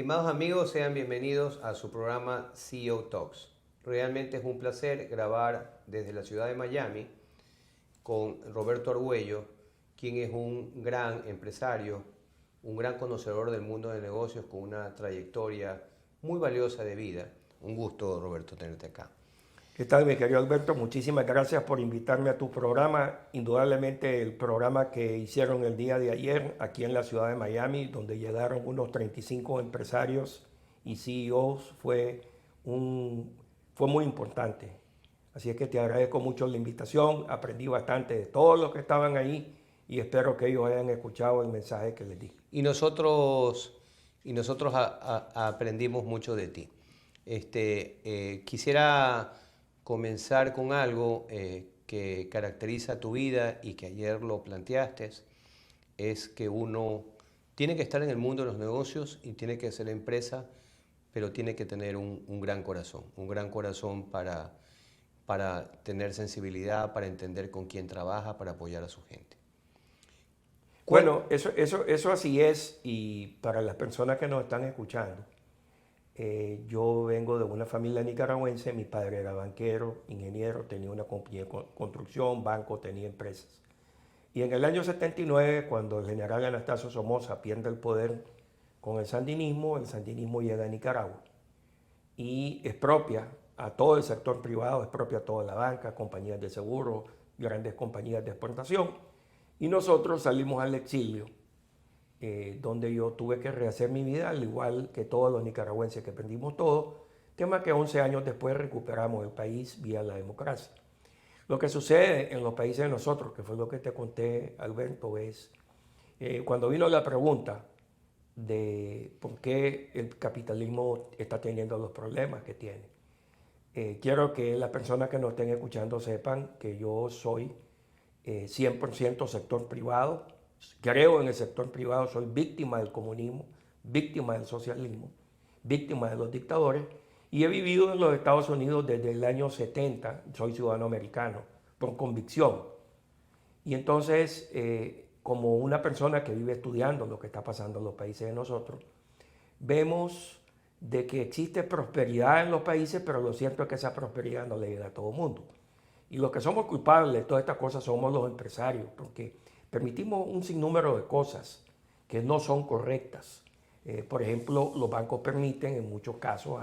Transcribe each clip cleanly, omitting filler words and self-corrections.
Estimados amigos, sean bienvenidos a su programa CEO Talks. Realmente es un placer grabar desde la ciudad de Miami con Roberto Argüello, quien es un gran empresario, un gran conocedor del mundo de negocios con una trayectoria muy valiosa de vida. Un gusto, Roberto, tenerte acá. ¿Qué tal, mi querido Alberto? Muchísimas gracias por invitarme a tu programa. Indudablemente el programa que hicieron el día de ayer aquí en la ciudad de Miami, donde llegaron unos 35 empresarios y CEOs, fue muy importante. Así es que te agradezco mucho la invitación, aprendí bastante de todos los que estaban ahí y espero que ellos hayan escuchado el mensaje que les di. Y nosotros, aprendimos mucho de ti. Quisiera comenzar con algo que caracteriza tu vida y que ayer lo planteaste, es que uno tiene que estar en el mundo de los negocios y tiene que ser empresa, pero tiene que tener un gran corazón para tener sensibilidad, para entender con quién trabaja, para apoyar a su gente. Bueno, eso así es, y para las personas que nos están escuchando, yo vengo de una familia nicaragüense, mi padre era banquero, ingeniero, tenía una compañía de construcción, banco, tenía empresas. Y en el año 79, cuando el general Anastasio Somoza pierde el poder con el sandinismo llega a Nicaragua y expropia a todo el sector privado, expropia a toda la banca, compañías de seguro, grandes compañías de exportación. Y nosotros salimos al exilio, donde yo tuve que rehacer mi vida, al igual que todos los nicaragüenses que aprendimos todo, tema que 11 años después recuperamos el país vía la democracia. Lo que sucede en los países de nosotros, que fue lo que te conté, Alberto, es cuando vino la pregunta de por qué el capitalismo está teniendo los problemas que tiene. Quiero que las personas que nos estén escuchando sepan que yo soy 100% sector privado, creo en el sector privado, soy víctima del comunismo, víctima del socialismo, víctima de los dictadores, y he vivido en los Estados Unidos desde el año 70, soy ciudadano americano, por convicción. Y entonces, como una persona que vive estudiando lo que está pasando en los países de nosotros, vemos de que existe prosperidad en los países, pero lo cierto es que esa prosperidad no le llega a todo el mundo. Y los que somos culpables de todas estas cosas somos los empresarios, porque permitimos un sinnúmero de cosas que no son correctas. Por ejemplo, los bancos permiten, en muchos casos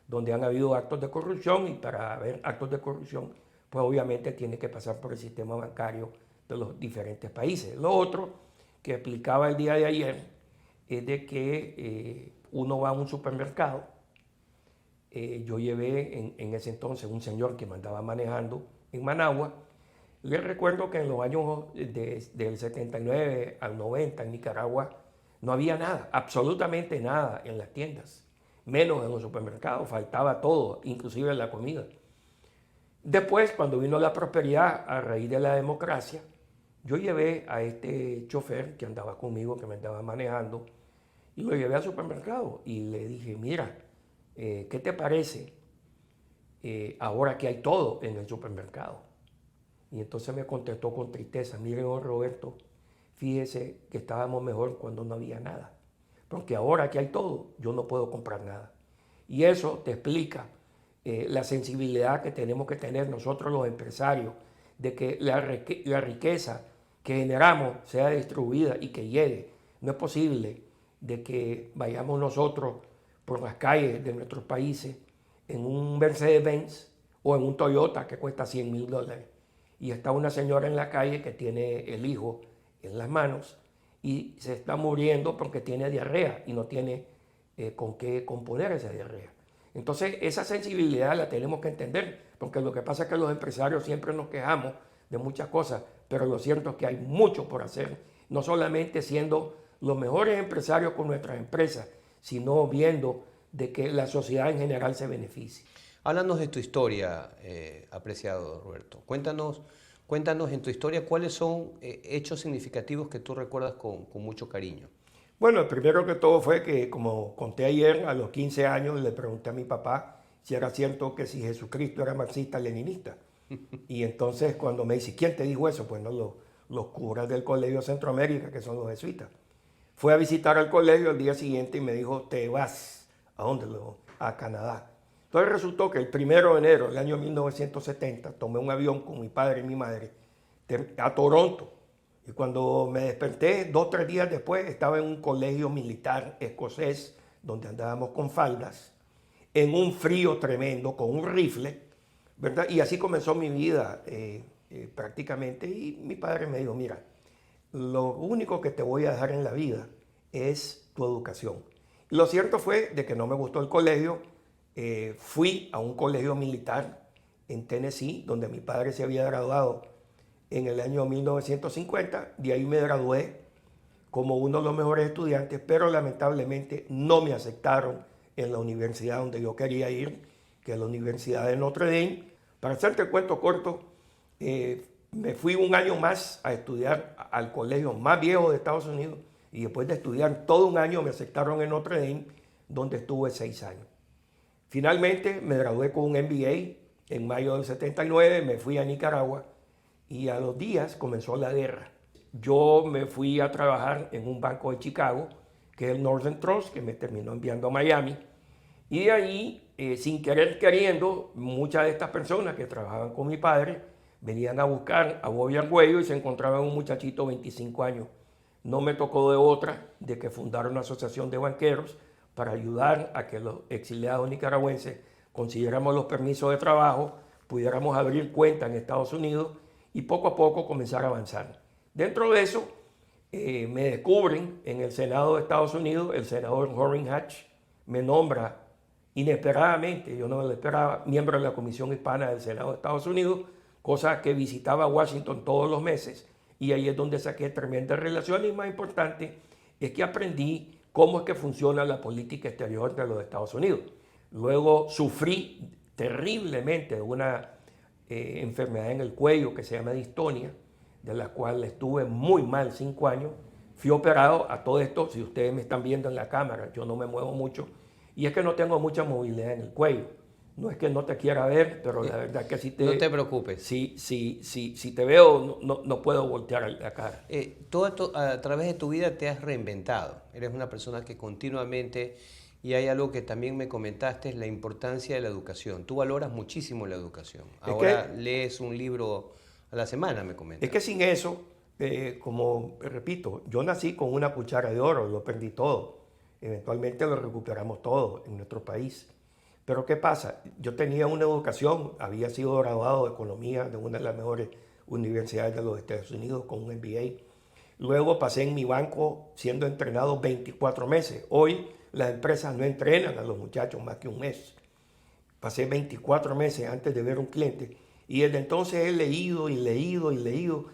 donde han habido actos de corrupción, y para haber actos de corrupción, pues obviamente tiene que pasar por el sistema bancario de los diferentes países. Lo otro que explicaba el día de ayer es de que uno va a un supermercado. Yo llevé en ese entonces un señor que me andaba manejando en Managua. Les recuerdo que en los años del 79 al 90 en Nicaragua no había nada, absolutamente nada en las tiendas, menos en los supermercados, faltaba todo, inclusive la comida. Después, cuando vino la prosperidad a raíz de la democracia, yo llevé a este chofer que andaba conmigo, que me andaba manejando, y lo llevé al supermercado y le dije, mira, ¿qué te parece ahora que hay todo en el supermercado? Y entonces me contestó con tristeza, miren, Roberto, fíjese que estábamos mejor cuando no había nada, porque ahora que hay todo, yo no puedo comprar nada. Y eso te explica la sensibilidad que tenemos que tener nosotros los empresarios, de que la riqueza que generamos sea distribuida y que llegue. No es posible de que vayamos nosotros por las calles de nuestros países en un Mercedes-Benz o en un Toyota que cuesta $100,000 y está una señora en la calle que tiene el hijo en las manos y se está muriendo porque tiene diarrea y no tiene con qué componer esa diarrea. Entonces esa sensibilidad la tenemos que entender, porque lo que pasa es que los empresarios siempre nos quejamos de muchas cosas, pero lo cierto es que hay mucho por hacer, no solamente siendo los mejores empresarios con nuestras empresas, sino viendo de que la sociedad en general se beneficie. Háblanos de tu historia, apreciado Roberto. Cuéntanos en tu historia cuáles son hechos significativos que tú recuerdas con mucho cariño. Bueno, el primero que todo fue que, como conté ayer, a los 15 años le pregunté a mi papá si era cierto que si Jesucristo era marxista-leninista. Y entonces cuando me dice, ¿quién te dijo eso? Pues no, los curas del Colegio Centroamérica, que son los jesuitas. Fue a visitar al colegio al día siguiente y me dijo, te vas. ¿A dónde? A Canadá. Entonces resultó que el 1 de enero del año 1970 tomé un avión con mi padre y mi madre a Toronto. Y cuando me desperté, 2 o 3 días después, estaba en un colegio militar escocés donde andábamos con faldas, en un frío tremendo, con un rifle, ¿verdad? Y así comenzó mi vida prácticamente. Y mi padre me dijo, mira, lo único que te voy a dejar en la vida es tu educación. Y lo cierto fue de que no me gustó el colegio. Fui a un colegio militar en Tennessee, donde mi padre se había graduado en el año 1950. De ahí me gradué como uno de los mejores estudiantes, pero lamentablemente no me aceptaron en la universidad donde yo quería ir, que es la Universidad de Notre Dame. Para hacerte el cuento corto, me fui un año más a estudiar al colegio más viejo de Estados Unidos, y después de estudiar todo un año me aceptaron en Notre Dame, donde estuve 6 años. Finalmente me gradué con un MBA en mayo del 79, me fui a Nicaragua y a los días comenzó la guerra. Yo me fui a trabajar en un banco de Chicago, que es el Northern Trust, que me terminó enviando a Miami. Y de ahí, sin querer queriendo, muchas de estas personas que trabajaban con mi padre venían a buscar a Bobby Argüello y se encontraban un muchachito de 25 años. No me tocó de otra de que fundara una asociación de banqueros para ayudar a que los exiliados nicaragüenses consiguiéramos los permisos de trabajo, pudiéramos abrir cuenta en Estados Unidos y poco a poco comenzar a avanzar. Dentro de eso, me descubren en el Senado de Estados Unidos, el senador Orrin Hatch me nombra inesperadamente, yo no me lo esperaba, miembro de la Comisión Hispana del Senado de Estados Unidos, cosa que visitaba Washington todos los meses, y ahí es donde saqué tremendas relaciones, y más importante es que aprendí cómo es que funciona la política exterior de los Estados Unidos. Luego sufrí terriblemente de una enfermedad en el cuello que se llama distonia, de la cual estuve muy mal 5 años. Fui operado. A todo esto, si ustedes me están viendo en la cámara, yo no me muevo mucho, y es que no tengo mucha movilidad en el cuello. No es que no te quiera ver, pero la verdad es que si te... No te preocupes. Si te veo, no puedo voltear la cara. A través de tu vida te has reinventado. Eres una persona que continuamente, y hay algo que también me comentaste, es la importancia de la educación. Tú valoras muchísimo la educación. Ahora lees un libro a la semana, me comentas. Es que sin eso, como repito, yo nací con una cuchara de oro, lo perdí todo. Eventualmente lo recuperamos todo en nuestro país. Pero ¿qué pasa? Yo tenía una educación, había sido graduado de economía de una de las mejores universidades de los Estados Unidos con un MBA. Luego pasé en mi banco siendo entrenado 24 meses. Hoy las empresas no entrenan a los muchachos más que un mes. Pasé 24 meses antes de ver un cliente y desde entonces he leído y leído y leído.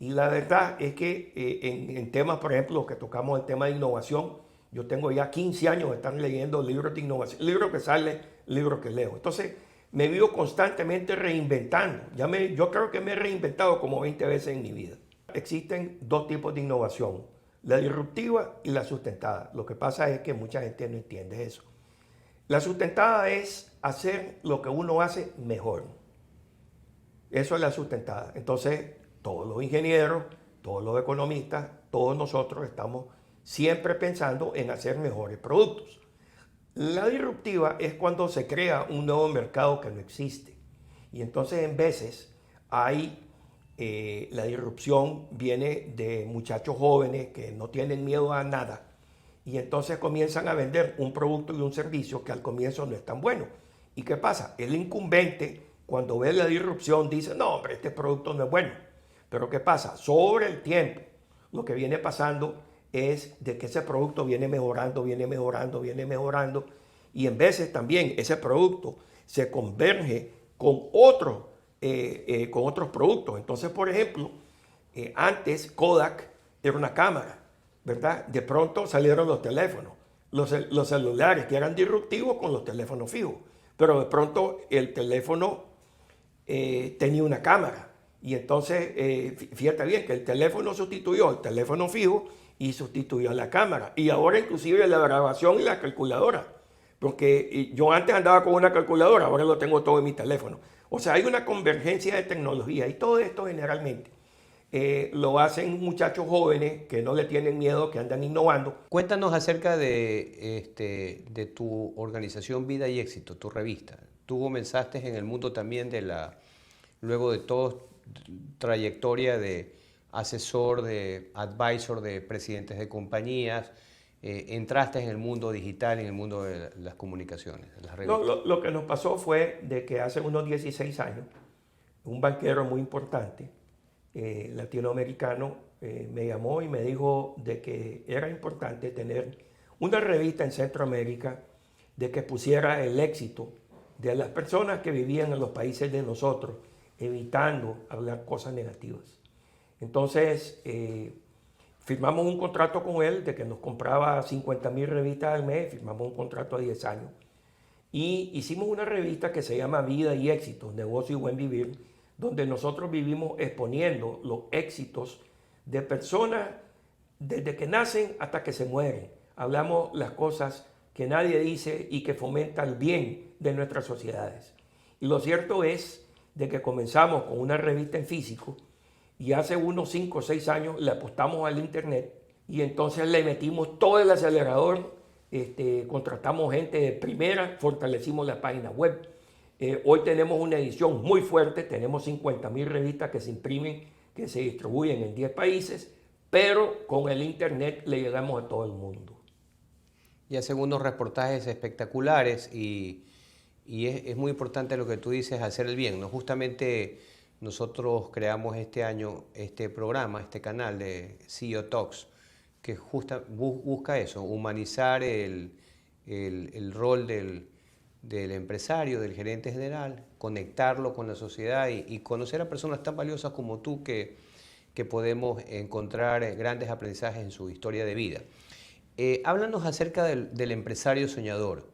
Y la verdad es que en temas, por ejemplo, que tocamos el tema de innovación, yo tengo ya 15 años de estar leyendo libros de innovación, libros que salen, libros que leo. Entonces me vivo constantemente reinventando. Yo creo que me he reinventado como 20 veces en mi vida. Existen 2 tipos de innovación, la disruptiva y la sustentada. Lo que pasa es que mucha gente no entiende eso. La sustentada es hacer lo que uno hace mejor. Eso es la sustentada. Entonces, todos los ingenieros, todos los economistas, todos nosotros estamos siempre pensando en hacer mejores productos. La disruptiva es cuando se crea un nuevo mercado que no existe. Y entonces en veces hay, la disrupción viene de muchachos jóvenes que no tienen miedo a nada. Y entonces comienzan a vender un producto y un servicio que al comienzo no es tan bueno. ¿Y qué pasa? El incumbente, cuando ve la disrupción, dice, no, hombre, este producto no es bueno. Pero ¿qué pasa? Sobre el tiempo, lo que viene pasando es de que ese producto viene mejorando, y en veces también ese producto se converge con otros productos. Entonces, por ejemplo, antes Kodak era una cámara, ¿verdad? De pronto salieron los teléfonos, los celulares que eran disruptivos con los teléfonos fijos, pero de pronto el teléfono tenía una cámara, y entonces, fíjate bien que el teléfono sustituyó el teléfono fijo y sustituyó a la cámara. Y ahora inclusive la grabación y la calculadora. Porque yo antes andaba con una calculadora, ahora lo tengo todo en mi teléfono. O sea, hay una convergencia de tecnología y todo esto generalmente lo hacen muchachos jóvenes que no le tienen miedo, que andan innovando. Cuéntanos acerca de tu organización Vida y Éxito, tu revista. Tú comenzaste en el mundo también luego de toda trayectoria de asesor, de advisor de presidentes de compañías, entraste en el mundo digital, en el mundo de las comunicaciones, de las No, revistas. lo que nos pasó fue de que hace unos 16 años, un banquero muy importante, latinoamericano, me llamó y me dijo de que era importante tener una revista en Centroamérica de que pusiera el éxito de las personas que vivían en los países de nosotros, evitando hablar cosas negativas. Entonces, firmamos un contrato con él de que nos compraba 50,000 revistas al mes, firmamos un contrato a 10 años y hicimos una revista que se llama Vida y Éxito, Negocio y Buen Vivir, donde nosotros vivimos exponiendo los éxitos de personas desde que nacen hasta que se mueren. Hablamos las cosas que nadie dice y que fomentan el bien de nuestras sociedades. Y lo cierto es de que comenzamos con una revista en físico y hace unos 5 o 6 años le apostamos al internet y entonces le metimos todo el acelerador, contratamos gente de primera, fortalecimos la página web. Hoy tenemos una edición muy fuerte, tenemos 50,000 revistas que se imprimen, que se distribuyen en 10 países, pero con el internet le llegamos a todo el mundo. Y hacen unos reportajes espectaculares y es muy importante lo que tú dices, hacer el bien, ¿no? Justamente nosotros creamos este año este programa, este canal de CEO Talks, que busca eso, humanizar el rol del empresario, del gerente general, conectarlo con la sociedad y conocer a personas tan valiosas como tú que podemos encontrar grandes aprendizajes en su historia de vida. Háblanos acerca del empresario soñador.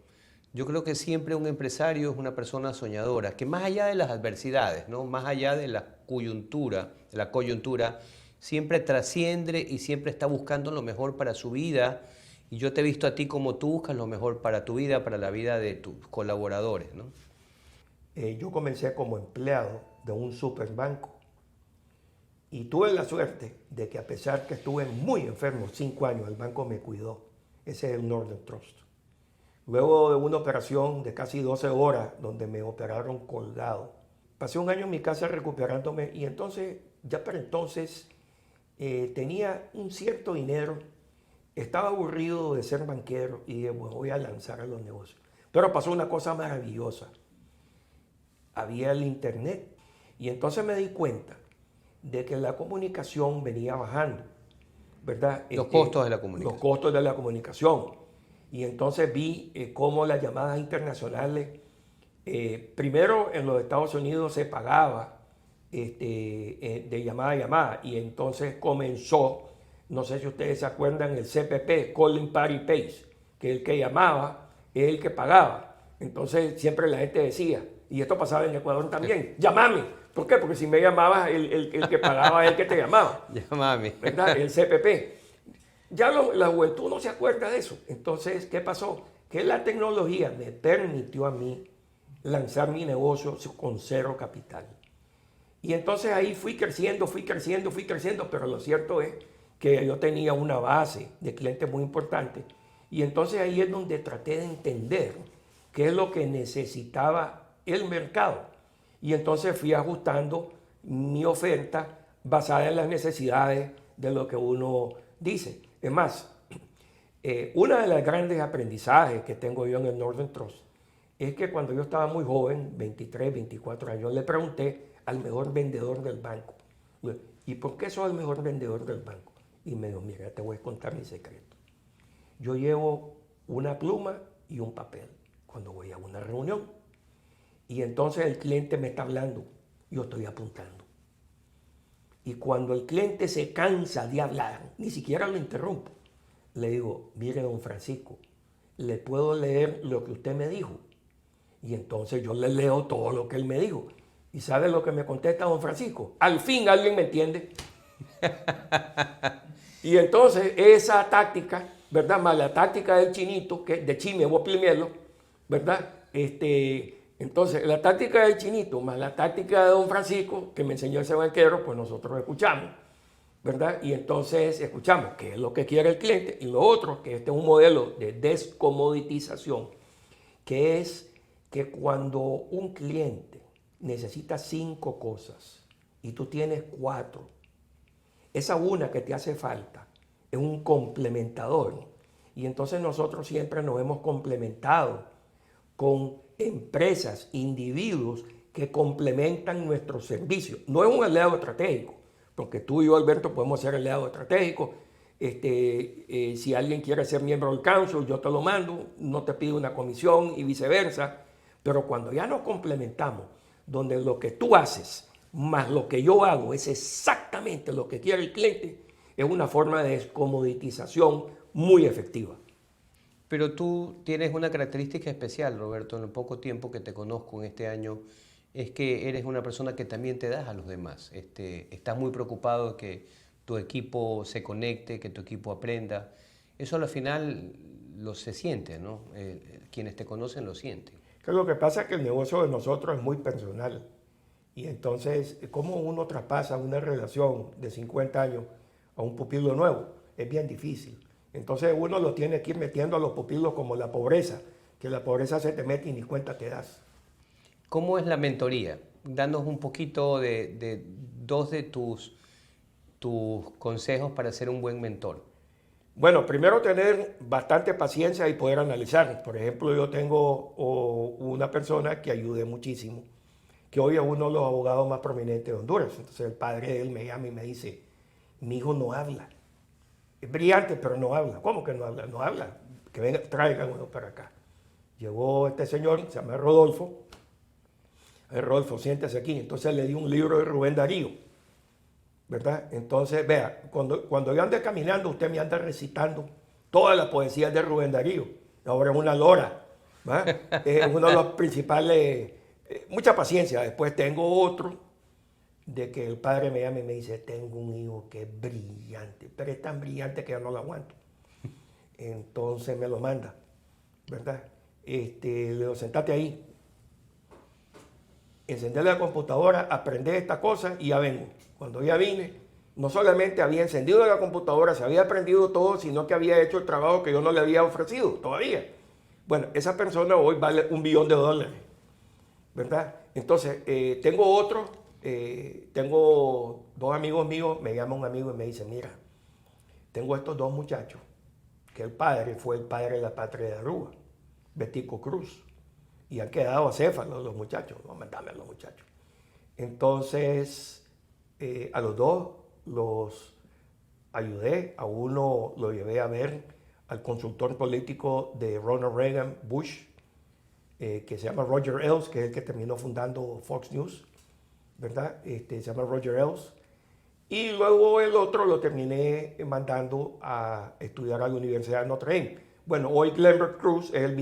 Yo creo que siempre un empresario es una persona soñadora, que más allá de las adversidades, ¿no? Más allá de la coyuntura, siempre trasciende y siempre está buscando lo mejor para su vida. Y yo te he visto a ti como tú buscas lo mejor para tu vida, para la vida de tus colaboradores, ¿no? Yo comencé como empleado de un superbanco y tuve la suerte de que a pesar que estuve muy enfermo, 5 años, el banco me cuidó. Ese es el Northern Trust. Luego de una operación de casi 12 horas, donde me operaron colgado, pasé un año en mi casa recuperándome y entonces, ya para entonces, tenía un cierto dinero, estaba aburrido de ser banquero y dije, bueno, voy a lanzar a los negocios. Pero pasó una cosa maravillosa. Había el internet y entonces me di cuenta de que la comunicación venía bajando, ¿verdad? Los costos de la comunicación. Los costos de la comunicación. Y entonces vi cómo las llamadas internacionales, primero en los Estados Unidos se pagaba de llamada a llamada y entonces comenzó, no sé si ustedes se acuerdan, el CPP, Calling Party Pays, que el que llamaba es el que pagaba. Entonces siempre la gente decía, y esto pasaba en Ecuador también, llámame. ¿Por qué? Porque si me llamabas, el que pagaba es el que te llamaba. Llámame. ¿Verdad? El CPP. Ya la juventud no se acuerda de eso. Entonces, ¿qué pasó? Que la tecnología me permitió a mí lanzar mi negocio con 0 capital. Y entonces ahí fui creciendo, pero lo cierto es que yo tenía una base de clientes muy importante. Y entonces ahí es donde traté de entender qué es lo que necesitaba el mercado. Y entonces fui ajustando mi oferta basada en las necesidades de lo que uno dice. Es más, una de las grandes aprendizajes que tengo yo en el Northern Trust es que cuando yo estaba muy joven, 23, 24 años, le pregunté al mejor vendedor del banco, ¿y por qué soy el mejor vendedor del banco? Y me dijo, mira, te voy a contar mi secreto. Yo llevo una pluma y un papel cuando voy a una reunión. Y entonces el cliente me está hablando, yo estoy apuntando. Y cuando el cliente se cansa de hablar, ni siquiera lo interrumpo, le digo, mire, don Francisco, ¿le puedo leer lo que usted me dijo? Y entonces yo le leo todo lo que él me dijo. ¿Y sabe lo que me contesta don Francisco? Al fin alguien me entiende. Y entonces esa táctica, ¿verdad? Más la táctica del chinito, que de Chime, voy a primerlo, ¿verdad? Entonces, la táctica del chinito más la táctica de don Francisco, que me enseñó ese banquero, pues nosotros escuchamos. ¿verdad? Y entonces escuchamos qué es lo que quiere el cliente y lo otro, que este es un modelo de descomoditización, que es que cuando un cliente necesita 5 cosas y tú tienes 4, esa una que te hace falta es un complementador. Y entonces nosotros siempre nos hemos complementado con empresas, individuos que complementan nuestros servicios. No es un aliado estratégico, porque tú y yo, Alberto, podemos ser aliados estratégicos. Si alguien quiere ser miembro del council, yo te lo mando, no te pido una comisión y viceversa. Pero cuando ya nos complementamos, donde lo que tú haces más lo que yo hago es exactamente lo que quiere el cliente, es una forma de descomoditización muy efectiva. Pero tú tienes una característica especial, Roberto, en el poco tiempo que te conozco en este año, es que eres una persona que también te das a los demás. Estás muy preocupado de que tu equipo se conecte, que tu equipo aprenda. Eso al final se siente, ¿no? Quienes te conocen lo sienten. Lo que pasa es que el negocio de nosotros es muy personal. Y entonces, ¿cómo uno traspasa una relación de 50 años a un pupilo nuevo? Es bien difícil. Entonces uno lo tiene que ir metiendo a los pupilos como la pobreza, que la pobreza se te mete y ni cuenta te das. ¿Cómo es la mentoría? Danos un poquito de dos de tus consejos para ser un buen mentor. Bueno, primero tener bastante paciencia y poder analizar. Por ejemplo, yo tengo una persona que ayude muchísimo, que hoy es uno de los abogados más prominentes de Honduras. Entonces el padre de él me llama y me dice, mi hijo no habla. Es brillante, pero no habla. ¿Cómo que no habla? No habla. Que venga, traigan uno para acá. Llegó este señor, se llama Rodolfo. Rodolfo, siéntese aquí. Entonces le di un libro de Rubén Darío, ¿verdad? Entonces, vea, cuando yo ande caminando, usted me anda recitando todas las poesías de Rubén Darío. Ahora es una lora, ¿verdad? Es uno de los principales. Mucha paciencia. Después tengo otro de que el padre me llama y me dice, tengo un hijo que es brillante, pero es tan brillante que yo no lo aguanto. Entonces me lo manda, ¿verdad? Le digo, sentate ahí, encender la computadora, aprender esta cosa y ya vengo. Cuando ya vine, no solamente había encendido la computadora, se había aprendido todo, sino que había hecho el trabajo que yo no le había ofrecido todavía. Bueno, esa persona hoy vale $1 billón, ¿verdad? Entonces, tengo 2 amigos míos, me llama un amigo y me dice, mira, tengo estos 2 muchachos, que el padre fue el padre de la patria de Aruba, Betico Cruz, y han quedado acéfalos los muchachos, no, dame a los muchachos. Entonces, a los 2 los ayudé, a uno lo llevé a ver al consultor político de Ronald Reagan, Bush, que se llama Roger Ailes, que es el que terminó fundando Fox News, ¿verdad? Se llama Roger Ailes. Y luego el otro lo terminé mandando a estudiar a la Universidad de Notre Dame. Bueno, hoy Glembert Cruz es el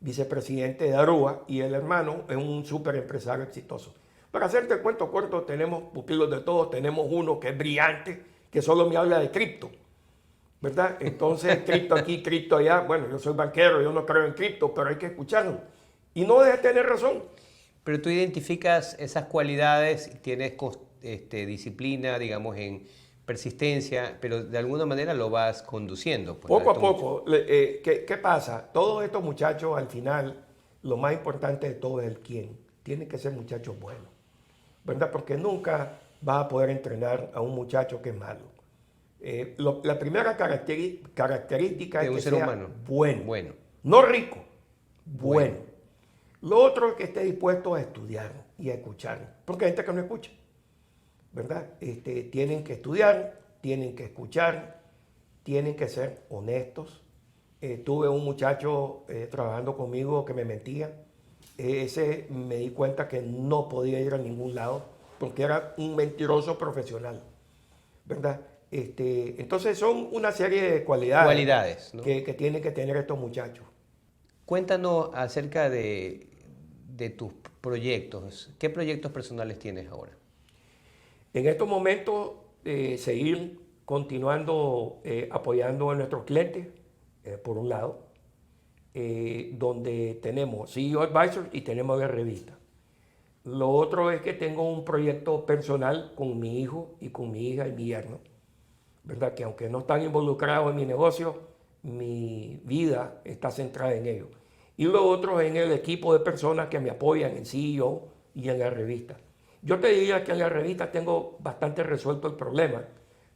vicepresidente de Aruba y el hermano es un súper empresario exitoso. Para hacerte el cuento corto, tenemos pupilos de todos, tenemos uno que es brillante, que solo me habla de cripto, ¿verdad? Entonces, cripto aquí, cripto allá. Bueno, yo soy banquero, yo no creo en cripto, pero hay que escucharlo. Y no dejes de tener razón. Pero tú identificas esas cualidades, tienes disciplina, digamos, en persistencia, pero de alguna manera lo vas conduciendo. Pues, poco a poco. ¿Qué pasa? Todos estos muchachos, al final, lo más importante de todo es el quién. Tienen que ser muchachos buenos, ¿verdad? Porque nunca vas a poder entrenar a un muchacho que es malo. La primera característica es que ser sea humano. Bueno. No rico, bueno. Lo otro es que esté dispuesto a estudiar y a escuchar, porque hay gente que no escucha, ¿verdad? Tienen que estudiar, tienen que escuchar, tienen que ser honestos. Tuve un muchacho trabajando conmigo que me mentía. Ese me di cuenta que no podía ir a ningún lado porque era un mentiroso profesional, ¿verdad? Entonces son una serie de cualidades, ¿no? que tienen que tener estos muchachos. Cuéntanos acerca de tus proyectos. ¿Qué proyectos personales tienes ahora? En estos momentos, seguir continuando apoyando a nuestros clientes, por un lado, donde tenemos CEO Advisor y tenemos la revista. Lo otro es que tengo un proyecto personal con mi hijo y con mi hija y mi yerno, ¿verdad? Que aunque no están involucrados en mi negocio, mi vida está centrada en ellos. Y lo otro es en el equipo de personas que me apoyan en CEO y en la revista. Yo te diría que en la revista tengo bastante resuelto el problema,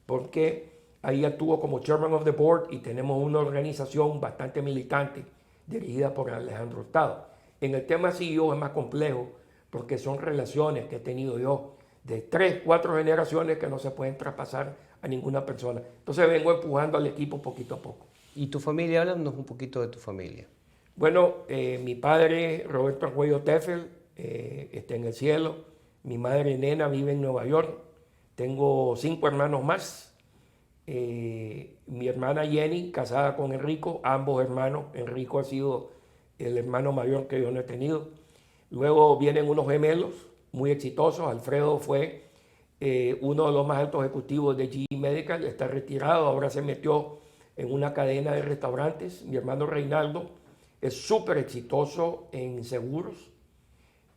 porque ahí actúo como Chairman of the Board y tenemos una organización bastante militante dirigida por Alejandro Hurtado. En el tema CEO es más complejo porque son relaciones que he tenido yo de 3, 4 generaciones que no se pueden traspasar a ninguna persona. Entonces vengo empujando al equipo poquito a poco. ¿Y tu familia? Háblanos un poquito de tu familia. Bueno, mi padre, Roberto Arguello Teffel, está en el cielo. Mi madre, Nena, vive en Nueva York. Tengo 5 hermanos más. Mi hermana Jenny, casada con Enrico, ambos hermanos. Enrico ha sido el hermano mayor que yo no he tenido. Luego vienen unos gemelos muy exitosos. Alfredo fue uno de los más altos ejecutivos de GE Medical, está retirado, ahora se metió en una cadena de restaurantes. Mi hermano Reinaldo es súper exitoso en seguros.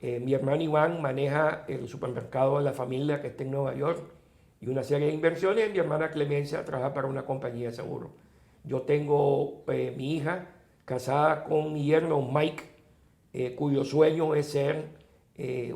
Mi hermano Iván maneja el supermercado de la familia que está en Nueva York y una serie de inversiones. Mi hermana Clemencia trabaja para una compañía de seguros. Yo tengo mi hija casada con mi yerno Mike, cuyo sueño es ser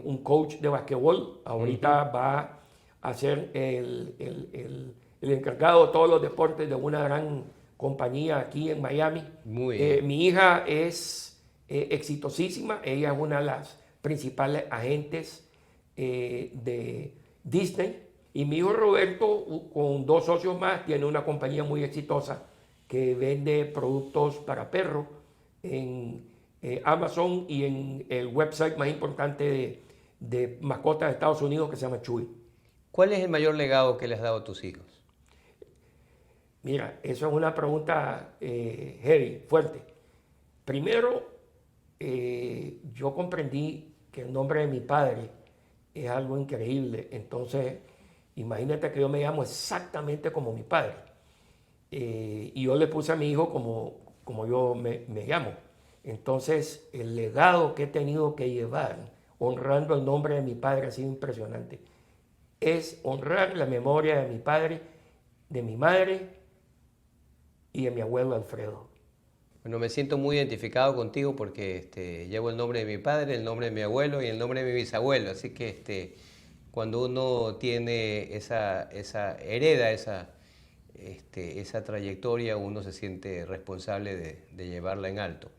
un coach de basquetbol. Ahorita va a ser el encargado de todos los deportes de una gran compañía aquí en Miami. Muy bien. Mi hija es exitosísima, ella es una de las principales agentes de Disney. Y mi hijo Roberto, con 2 socios más, tiene una compañía muy exitosa que vende productos para perros en Amazon y en el website más importante de mascotas de Estados Unidos que se llama Chewy. ¿Cuál es el mayor legado que le has dado a tus hijos? Mira, eso es una pregunta heavy, fuerte. Primero, yo comprendí que el nombre de mi padre es algo increíble. Entonces, imagínate que yo me llamo exactamente como mi padre. Y yo le puse a mi hijo como yo me llamo. Entonces, el legado que he tenido que llevar honrando el nombre de mi padre ha sido impresionante. Es honrar la memoria de mi padre, de mi madre y de mi abuelo Alfredo. Bueno, me siento muy identificado contigo porque llevo el nombre de mi padre, el nombre de mi abuelo y el nombre de mi bisabuelo. Así que cuando uno tiene hereda esa trayectoria, uno se siente responsable de llevarla en alto.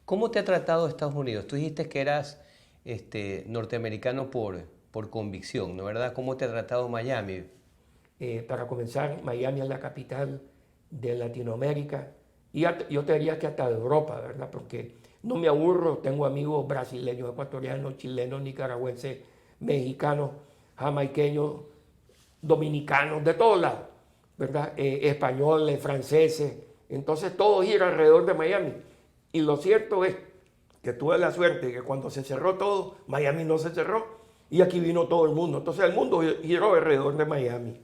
¿Cómo te ha tratado Estados Unidos? Tú dijiste que eras norteamericano por convicción, ¿no verdad? ¿Cómo te ha tratado Miami? Para comenzar, Miami es la capital de Latinoamérica y yo te diría que hasta de Europa, ¿verdad? Porque no me aburro, tengo amigos brasileños, ecuatorianos, chilenos, nicaragüenses, mexicanos, jamaiqueños, dominicanos, de todos lados, ¿verdad? Españoles, franceses, entonces todo gira alrededor de Miami. Y lo cierto es que tuve la suerte de que cuando se cerró todo, Miami no se cerró y aquí vino todo el mundo. Entonces el mundo giró alrededor de Miami.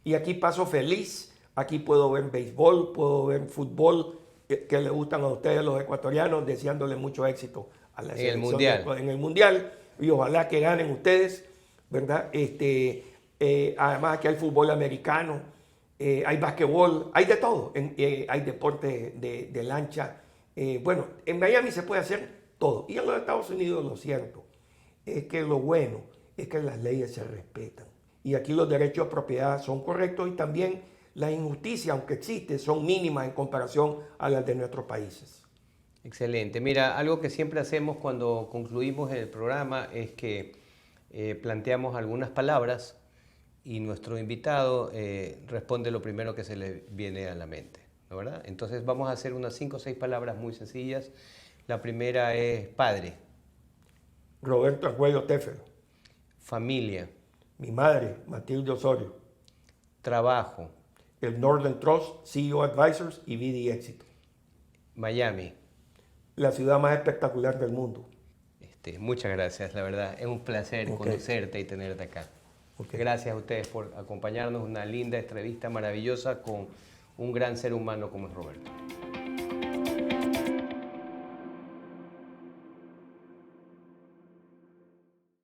Y aquí paso feliz, aquí puedo ver béisbol, puedo ver fútbol, que le gustan a ustedes los ecuatorianos, deseándole mucho éxito a la selección en el Mundial. Y ojalá que ganen ustedes, ¿verdad? Además aquí hay fútbol americano, hay basquetbol, hay de todo, hay deporte de lancha. Bueno, en Miami se puede hacer todo. Y en los Estados Unidos lo cierto es que lo bueno es que las leyes se respetan. Y aquí los derechos de propiedad son correctos y también las injusticias, aunque existen, son mínimas en comparación a las de nuestros países. Excelente. Mira, algo que siempre hacemos cuando concluimos el programa es que planteamos algunas palabras y nuestro invitado responde lo primero que se le viene a la mente, ¿no verdad? Entonces vamos a hacer unas 5 o 6 palabras muy sencillas. La primera es padre. Roberto Arguello Teffel. Familia. Mi madre, Matilde Osorio. Trabajo. El Northern Trust, CEO Advisors y BD Éxito. Miami. La ciudad más espectacular del mundo. Muchas gracias, la verdad. Es un placer conocerte y tenerte acá. Gracias a ustedes por acompañarnos. Una linda entrevista maravillosa con un gran ser humano como es Roberto.